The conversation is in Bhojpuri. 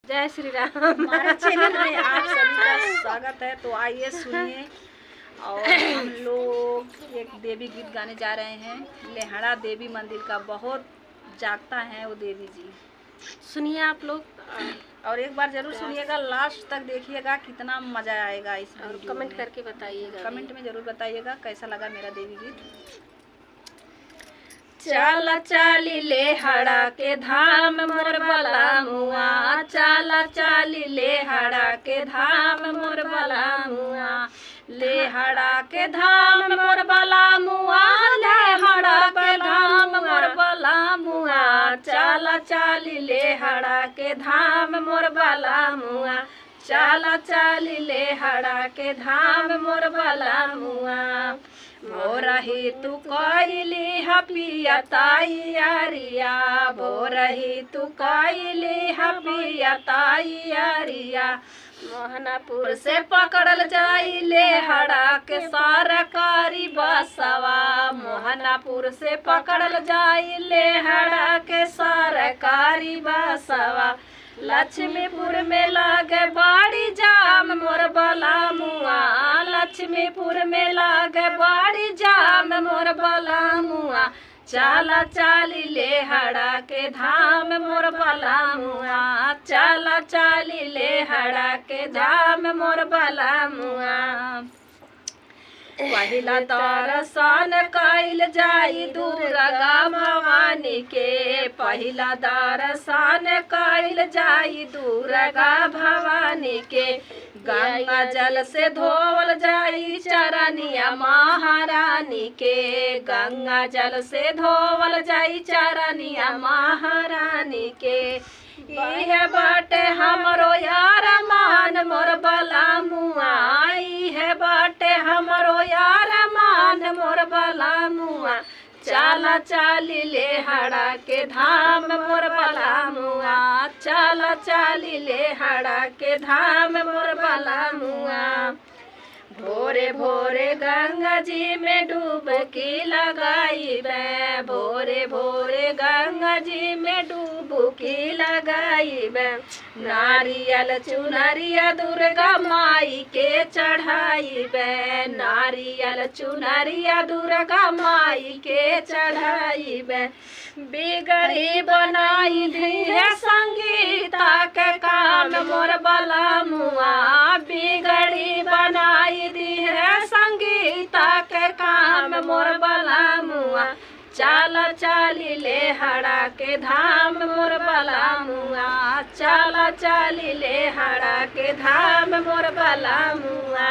जय श्री राम। हमारे चैनल में आप सभी का स्वागत है। तो आइए सुनिए। और हम लोग एक देवी गीत गाने जा रहे हैं। लेहड़ा देवी मंदिर का बहुत जागता है वो देवी जी। सुनिए आप लोग और एक बार जरूर सुनिएगा, लास्ट तक देखिएगा, कितना मजा आएगा इस और वीडियो कमेंट में। करके बताइएगा। कमेंट में जरूर बताइएगा कैसा लगा मेरा देवी गीत। चाला चाली लेहड़ा के धाम मोर बला मुआ, चाला चाली लेहड़ा के धाम मोर बला मुआ, लेहड़ा के धाम मोर बला मुआ, लेहड़ा के धाम मोर बला मुआ, चाला चाली लेहड़ा के धाम मोर बला मुआ, चाला चाली लेहड़ा के धाम मोर बला मुआ। भोरही तू कइली हपिया ताइयारिया, भोरही तू कइली हपिया ताइयारिया, मोहनापुर से पकड़ल जाई लेहड़ा के सरकारी बसवा, मोहनापुर से पकड़ल जाई लेहड़ा के सरकारी बसवा, लक्ष्मीपुर में लागे बाड़ी जाम मोर बला मुआ, लक्ष्मीपुर में लागे बाड़ी जाम मोर बला मुआ, चाला चाली लेहड़ा के धाम मोर बला मुआ, चाला चाली लेहड़ा के धाम मोर बला मुआ। पहिला दर्शन कइल जाई दुर्गा भवानी के, पहिला दर्शन कइल जाई दुर्गा भवानी के, गंगा जल से धोवल जाई चरनिया महारानी के, गंगा जल से धोवल जाई चरनिया महारानी के। इहे बाटे हमरो यार मान मोर बला मुआ, इहे बाटे हमरो यार मान मोर बला मुआ, चाला चाली लेहड़ा के धाम मोर बला मुआ, चाला चाली लेहड़ा के धाम मोर बला मुआ। भोरे भोरे गंगा जी में डुबकी लगाइबे, भोरे भोरे गंगा जी में डुबकी लगाइबे, नारियल चुनरिया दुर्गा माई के चढ़ाइबे, नारियल चुनरिया दुर्गा माई के चढ़ाइबे, बिगड़ी बनाई दी है संगीता के काम मोर बला मुआ, बिगड़ी बनाई दी है संगीता के काम मोर बला मुआ, चाला चाली लेहड़ा के धाम मोर बला मुआ, चाला चाली लेहड़ा के धाम मोर बला मुआ।